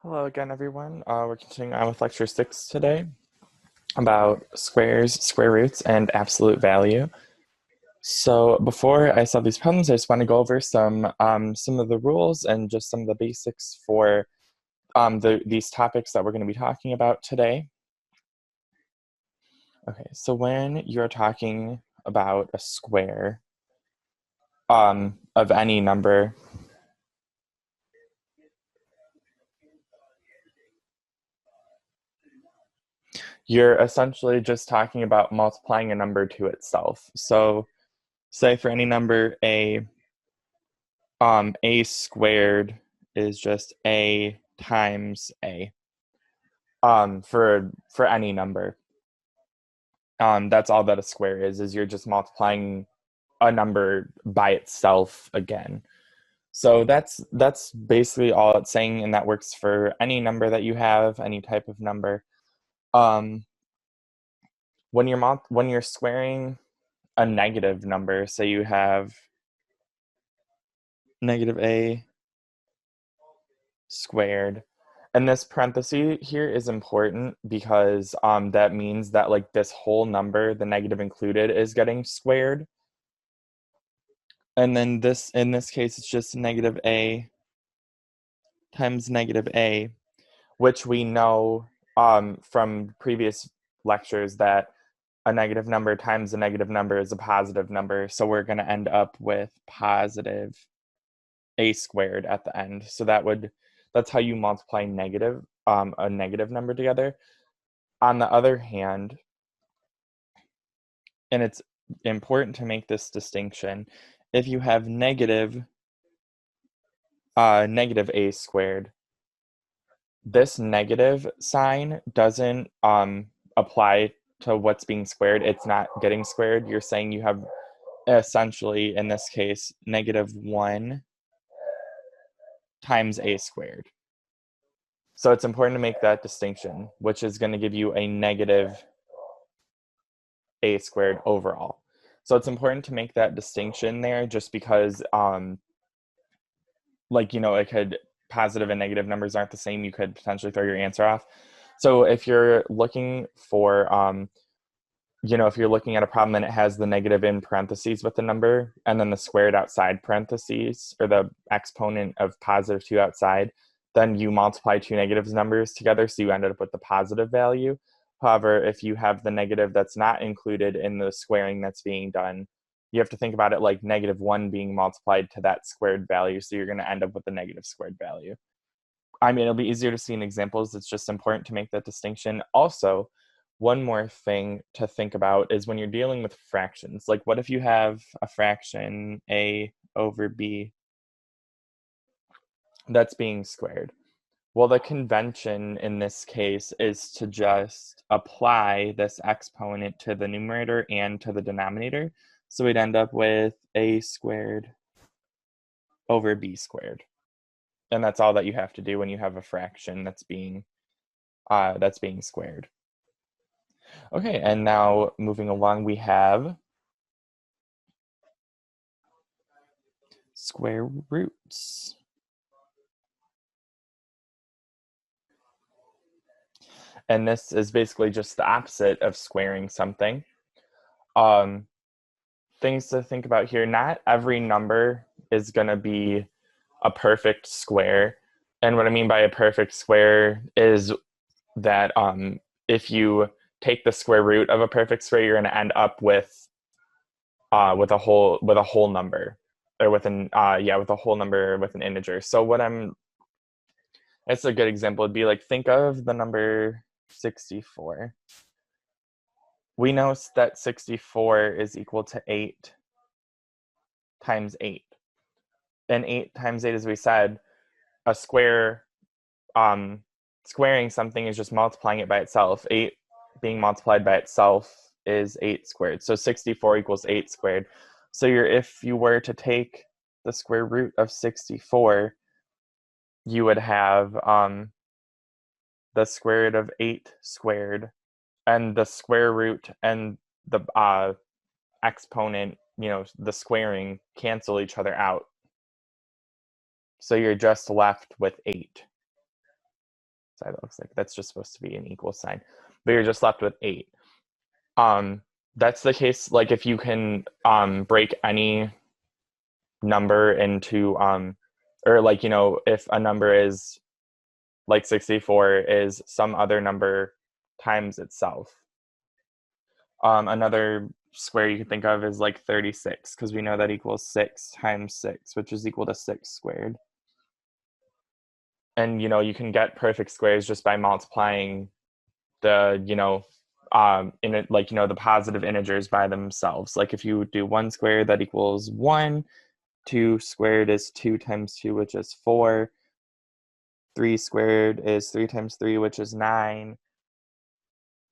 Hello again, everyone. We're continuing on with lecture 6 today about squares, square roots, and absolute value. So before I solve these problems, I just want to go over some of the rules and just some of the basics for these topics that we're going to be talking about today. Okay, so when you're talking about a square of any number, you're essentially just talking about multiplying a number to itself. So say for any number a squared is just a times a for any number. That's all that a square is you're just multiplying a number by itself again. So that's basically all it's saying, and that works for any number that you have, any type of number. Um, when you're squaring a negative number, say you have negative a squared. And this parenthesis here is important because that means that like this whole number, the negative included, is getting squared. And then this, in this case, it's just negative a times negative a, which we know from previous lectures that a negative number times a negative number is a positive number. So we're going to end up with positive a squared at the end. So that's how you multiply a negative number together. On the other hand, and it's important to make this distinction, if you have negative a squared, this negative sign doesn't apply to what's being squared. It's not getting squared. You're saying you have essentially, in this case, negative 1 times a squared. So it's important to make that distinction, which is going to give you a negative a squared overall. So it's important to make that distinction there just because it could positive and negative numbers aren't the same. You could potentially throw your answer off. So if you're looking for if you're looking at a problem and it has the negative in parentheses with the number and then the squared outside parentheses or the exponent of positive 2 outside, then you multiply two negative numbers together, so you ended up with the positive value. However, if you have the negative that's not included in the squaring that's being done, you have to think about it like negative 1 being multiplied to that squared value, so you're going to end up with a negative squared value. I mean, it'll be easier to see in examples. It's just important to make that distinction. Also, one more thing to think about is when you're dealing with fractions. Like, what if you have a fraction a over b that's being squared? Well, the convention in this case is to just apply this exponent to the numerator and to the denominator. So we'd end up with a squared over b squared. And that's all that you have to do when you have a fraction that's being squared. Okay, and now moving along, we have square roots. And this is basically just the opposite of squaring something. Things to think about here, not every number is going to be a perfect square. And what I mean by a perfect square is that if you take the square root of a perfect square, you're going to end up with a whole number, or with a whole number with an integer. So it's a good example would be like, think of the number 64. We know that 64 is equal to 8 times 8. And 8 times 8, as we said, a square, squaring something is just multiplying it by itself. 8 being multiplied by itself is 8 squared. So 64 equals 8 squared. So if you were to take the square root of 64, you would have the square root of 8 squared, and the square root and the exponent, the squaring, cancel each other out. So you're just left with 8. side that looks like. That's just supposed to be an equal sign. But you're just left with 8. That's the case, like if you can break any number into, or like, you know, if a number is like 64 is some other number times itself. Another square you can think of is like 36, because we know that equals 6 times 6, which is equal to 6 squared. And, you know, you can get perfect squares just by multiplying the, you know, in it, like, you know, the positive integers by themselves. Like if you do 1 squared, that equals 1. 2 squared is 2 times 2, which is 4. 3 squared is 3 times 3, which is 9.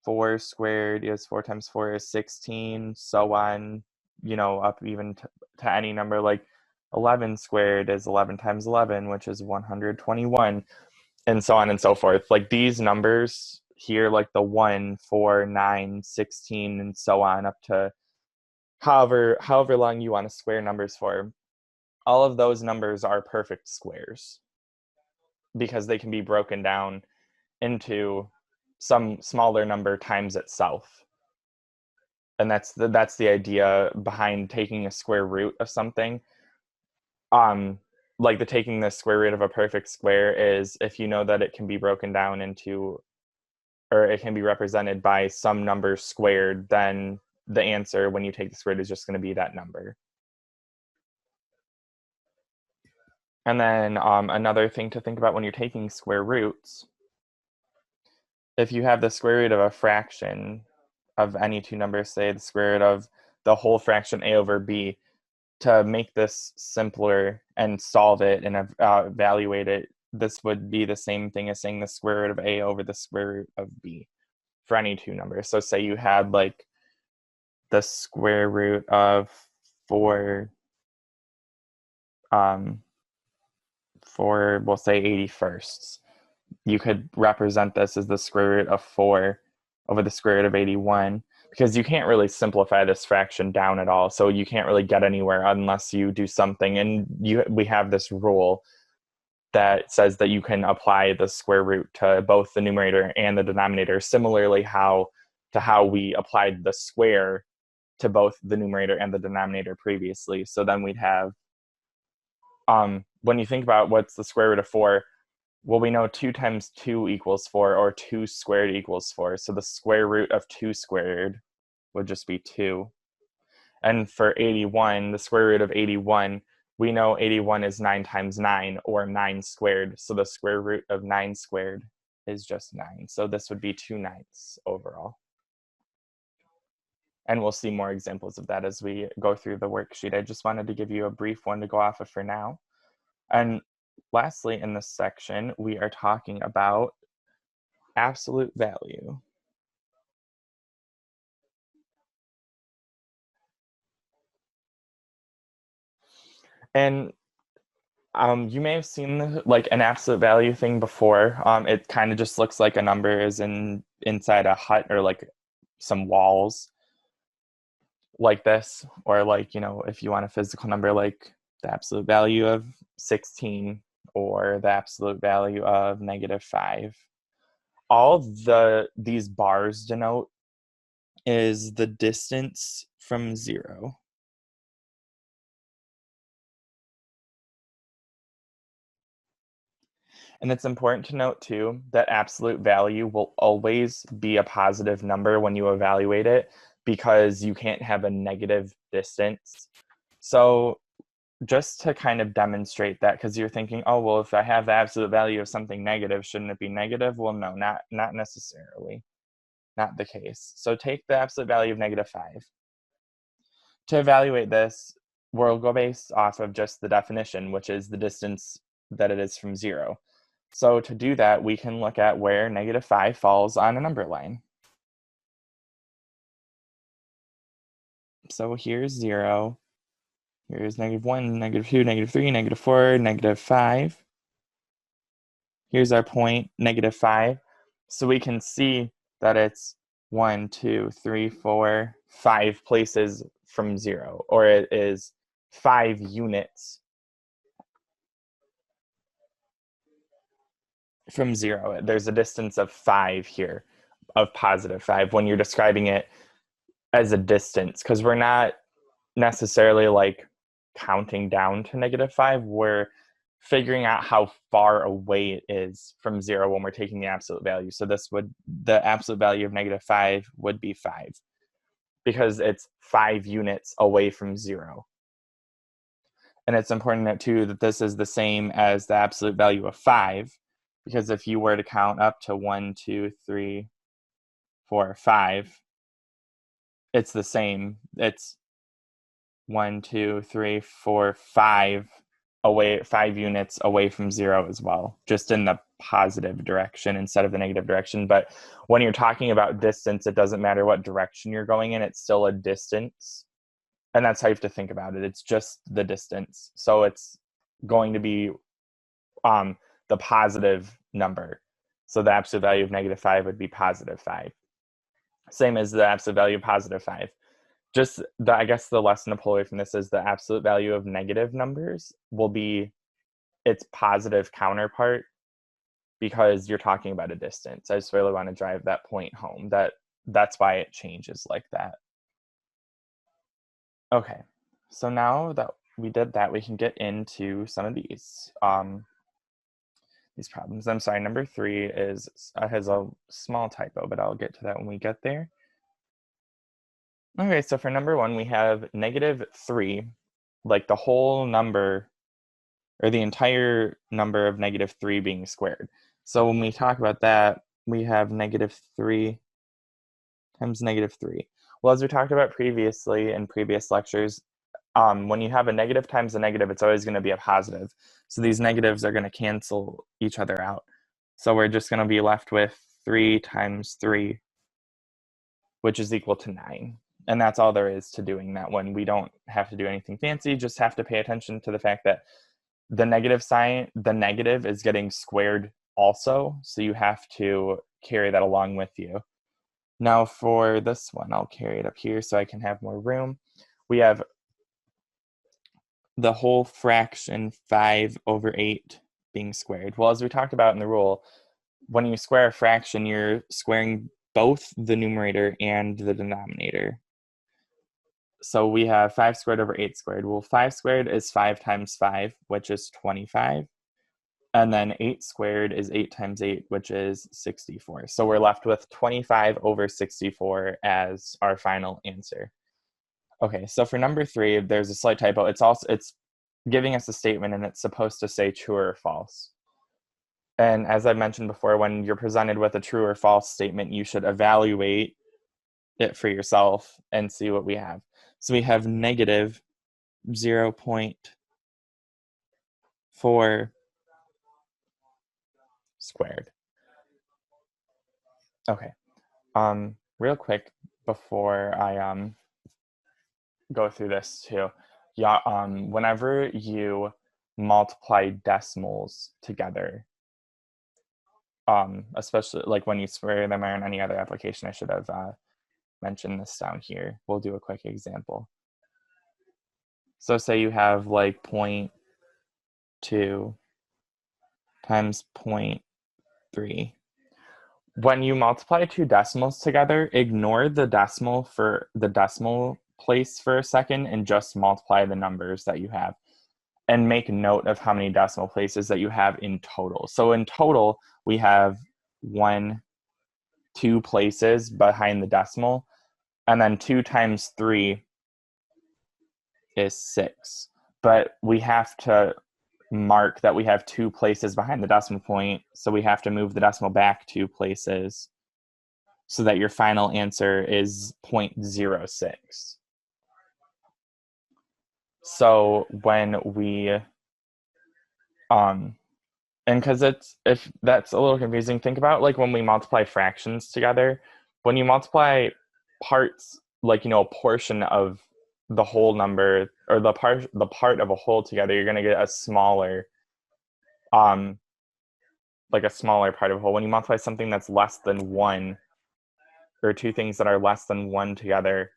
4 squared is 4 times 4 is 16, so on, you know, up even to any number. Like 11 squared is 11 times 11, which is 121, and so on and so forth. Like these numbers here, like the 1, 4, 9, 16, and so on up to however long you want to square numbers for, all of those numbers are perfect squares because they can be broken down into some smaller number times itself. And that's the idea behind taking a square root of something. Like taking the square root of a perfect square is if you know that it can be broken down into, or it can be represented by some number squared, then the answer when you take the square root is just going to be that number. And then another thing to think about when you're taking square roots, if you have the square root of a fraction of any two numbers, say the square root of the whole fraction a over b, to make this simpler and solve it and evaluate it, this would be the same thing as saying the square root of a over the square root of b for any two numbers. So say you had like the square root of 4, we'll say 81st. You could represent this as the square root of 4 over the square root of 81, because you can't really simplify this fraction down at all. So you can't really get anywhere unless you do something. And we have this rule that says that you can apply the square root to both the numerator and the denominator, similarly how we applied the square to both the numerator and the denominator previously. So then we'd have, when you think about what's the square root of 4, well, we know 2 times 2 equals 4, or 2 squared equals 4. So the square root of 2 squared would just be 2. And for 81, the square root of 81, we know 81 is 9 times 9, or 9 squared. So the square root of 9 squared is just 9. So this would be 2/9 overall. And we'll see more examples of that as we go through the worksheet. I just wanted to give you a brief one to go off of for now. And lastly, in this section, we are talking about absolute value. And you may have seen like an absolute value thing before. It kind of just looks like a number is inside a hut or like some walls like this, or like, you know, if you want a physical number like the absolute value of 16 or the absolute value of -5. All these bars denote is the distance from 0. And it's important to note too that absolute value will always be a positive number when you evaluate it, because you can't have a negative distance. So just to kind of demonstrate that, because you're thinking, oh, well, if I have the absolute value of something negative, shouldn't it be negative? Well, no, not necessarily. Not the case. So take the absolute value of -5. To evaluate this, we'll go based off of just the definition, which is the distance that it is from 0. So to do that, we can look at where -5 falls on a number line. So here's 0. Here's -1, -2, -3, -4, -5. Here's our point, -5. So we can see that it's 1, 2, 3, 4, 5 places from 0, or it is 5 units from 0. There's a distance of 5 here, of positive 5, when you're describing it as a distance, because we're not necessarily like counting down to -5. We're figuring out how far away it is from 0 when we're taking the absolute value. So the absolute value of -5 would be 5, because it's 5 units away from 0. And it's important to note too that this is the same as the absolute value of 5, because if you were to count up to 1, 2, 3, 4, 5, it's the same. It's 1, 2, 3, 4, 5 away, 5 units away from 0 as well, just in the positive direction instead of the negative direction. But when you're talking about distance, it doesn't matter what direction you're going in, it's still a distance. And that's how you have to think about it. It's just the distance. So it's going to be the positive number. So the absolute value of -5 would be positive 5. Same as the absolute value of positive 5. Just I guess the lesson to pull away from this is the absolute value of negative numbers will be its positive counterpart, because you're talking about a distance. I just really want to drive that point home, that's why it changes like that. Okay, so now that we did that, we can get into some of these problems. I'm sorry, number 3 has a small typo, but I'll get to that when we get there. Okay, so for number 1, we have -3, like the whole number, or the entire number of -3 being squared. So when we talk about that, we have -3 times -3. Well, as we talked about previously in previous lectures, when you have a negative times a negative, it's always going to be a positive. So these negatives are going to cancel each other out. So we're just going to be left with 3 times 3, which is equal to 9. And that's all there is to doing that one. We don't have to do anything fancy, just have to pay attention to the fact that the negative sign, the negative is getting squared also, so you have to carry that along with you. Now for this one, I'll carry it up here so I can have more room. We have the whole fraction 5/8 being squared. Well, as we talked about in the rule, when you square a fraction, you're squaring both the numerator and the denominator. So we have 5 squared over 8 squared. Well, 5 squared is 5 times 5, which is 25. And then 8 squared is 8 times 8, which is 64. So we're left with 25 over 64 as our final answer. Okay, so for number 3, there's a slight typo. It's giving us a statement, and it's supposed to say true or false. And as I mentioned before, when you're presented with a true or false statement, you should evaluate it for yourself and see what we have. So we have negative 0.4 squared. Okay. Real quick before I go through this too. Yeah, whenever you multiply decimals together, especially like when you square them, or in any other application, I should have mentioned this down here. We'll do a quick example. So say you have like 0.2 times 0.3. When you multiply 2 decimals together, ignore the decimal for the decimal place for a second and just multiply the numbers that you have, and make note of how many decimal places that you have in total. So in total, we have 2 places behind the decimal, and then 2 times 3 is 6. But we have to mark that we have 2 places behind the decimal point, so we have to move the decimal back 2 places so that your final answer is 0.06. So when we and because if that's a little confusing, think about like when we multiply fractions together. When you multiply parts, like, a portion of the whole number, or the part of a whole together, you're going to get a smaller like a smaller part of a whole. When you multiply something that's less than 1, or 2 things that are less than 1 together,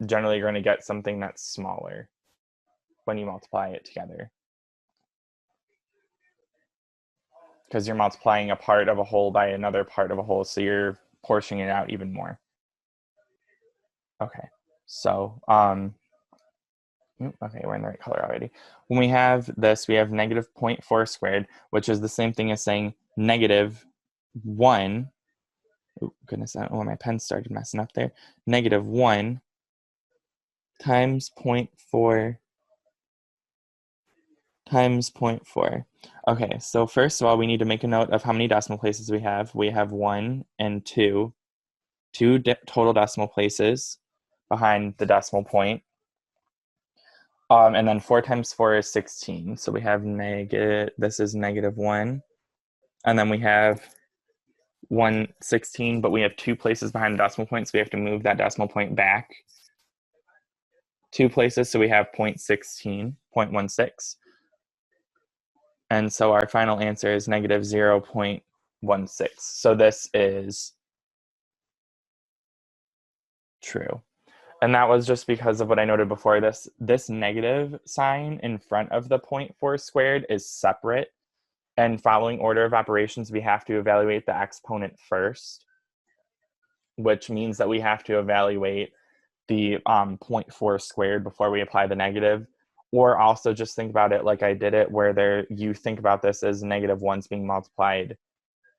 generally you're going to get something that's smaller when you multiply it together. because you're multiplying a part of a whole by another part of a whole, so you're portioning it out even more. Okay, so okay, we're in the right color already. When we have this, we have negative 0.4 squared, which is the same thing as saying negative 1. Oh, goodness, I don't know why my pen started messing up there. Negative 1 times 0.4 times 0.4. Okay, so first of all, we need to make a note of how many decimal places we have. We have 1 and 2. Two total decimal places behind the decimal point. And then 4 times 4 is 16. So we have this is negative 1. And then we have 116, but we have 2 places behind the decimal point, so we have to move that decimal point back 2 places, so we have 0.16, 0.16. And so our final answer is negative 0.16. So this is true. And that was just because of what I noted before. This negative sign in front of the 0.4 squared is separate. And following order of operations, we have to evaluate the exponent first, which means that we have to evaluate the 0.4 squared before we apply the negative. Or also just think about it like I did it, where you think about this as negative 1's being multiplied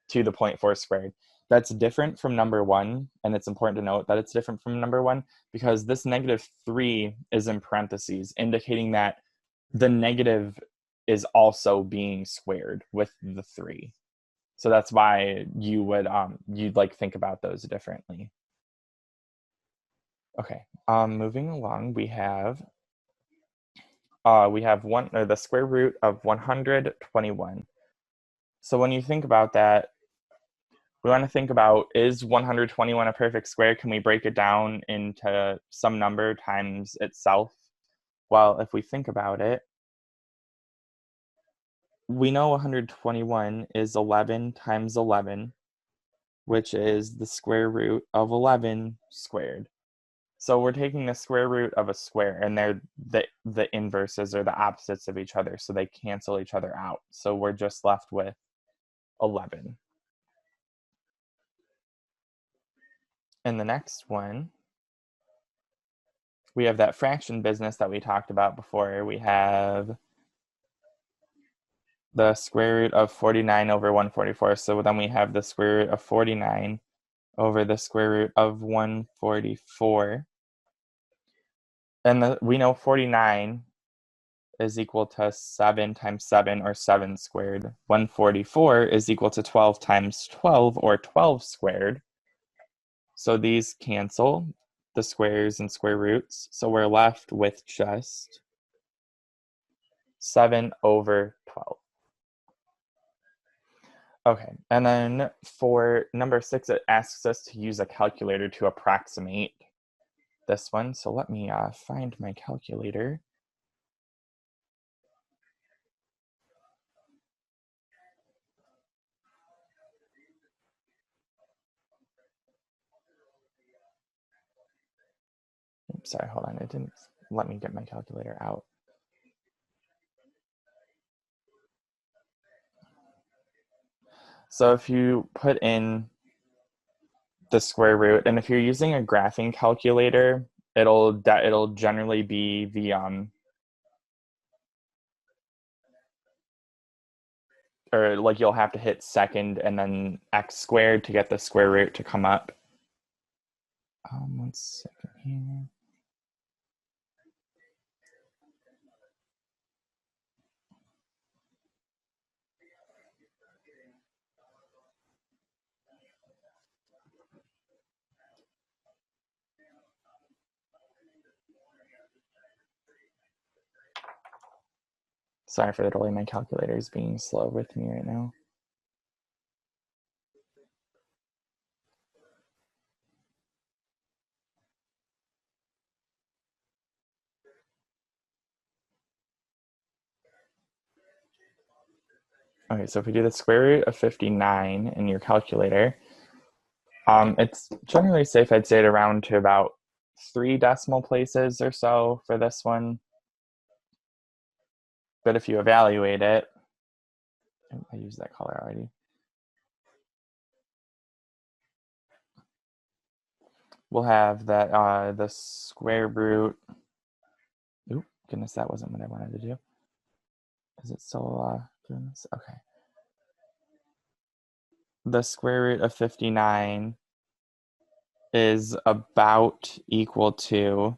to the 0.4 squared. That's different from number 1, and it's important to note that it's different from number 1 because this negative 3 is in parentheses, indicating that the negative is also being squared with the 3. So that's why you would you'd like think about those differently. Okay, moving along, we have the square root of 121. So when you think about that, we want to think about, is 121 a perfect square? Can we break it down into some number times itself? Well, if we think about it, we know 121 is 11 times 11, which is the square root of 11 squared. So we're taking the square root of a square, and they're the inverses or the opposites of each other, so they cancel each other out. So we're just left with 11. In the next one, we have that fraction business that we talked about before. We have the square root of 49 over 144. So then we have the square root of 49 over the square root of 144. And we know 49 is equal to 7 times 7, or 7 squared. 144 is equal to 12 times 12, or 12 squared. So these cancel, the squares and square roots. So we're left with just 7 over 12. Okay, and then for number 6, it asks us to use a calculator to approximate this one. So let me find my calculator. Oops, sorry, hold on. It didn't let me get my calculator out. So if you put in the square root, and if you're using a graphing calculator, it'll generally be the or like you'll have to hit second and then x squared to get the square root to come up. 1 second here. Sorry for the delay. My calculator is being slow with me right now. Okay, so if we do the square root of 59 in your calculator, it's generally safe, I'd say, to round to about 3 decimal places or so for this one. But if you evaluate it, I used that color already. We'll have that the square root. Oop, goodness, that wasn't what I wanted to do. Is it still doing this? Okay. The square root of 59 is about equal to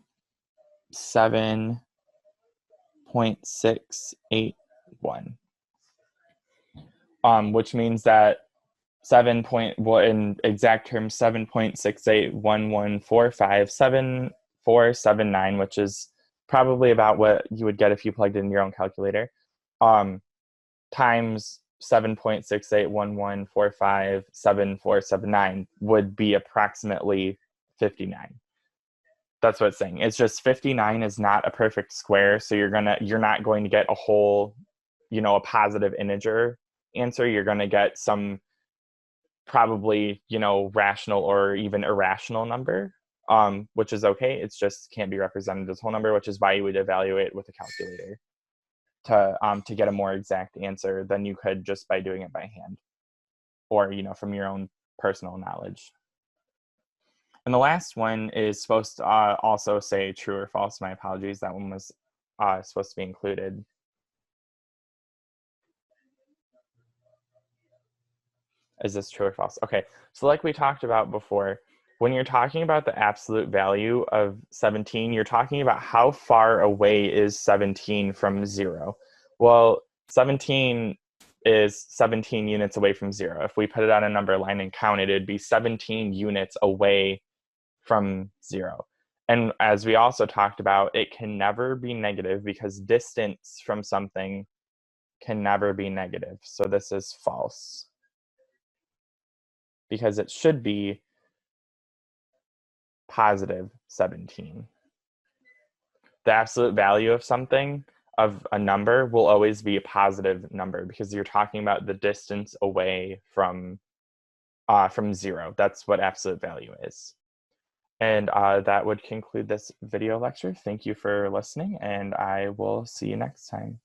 7.681. Which means that in exact terms 7.6811457479, which is probably about what you would get if you plugged in your own calculator, times 7.6811457479 would be approximately 59. That's what it's saying. It's just 59 is not a perfect square, so you're not going to get a whole, a positive integer answer. You're going to get some probably, rational or even irrational number, which is okay. It's just can't be represented as whole number, which is why you would evaluate with a calculator to get a more exact answer than you could just by doing it by hand or, from your own personal knowledge. And the last one is supposed to also say true or false. My apologies. That one was supposed to be included. Is this true or false? Okay, so like we talked about before, when you're talking about the absolute value of 17, you're talking about how far away is 17 from 0. Well, 17 is 17 units away from 0. If we put it on a number line and count it, it'd be 17 units away from 0. And as we also talked about, it can never be negative because distance from something can never be negative. So this is false, because it should be positive 17. The absolute value of something, of a number, will always be a positive number because you're talking about the distance away from 0. That's what absolute value is. And that would conclude this video lecture. Thank you for listening, and I will see you next time.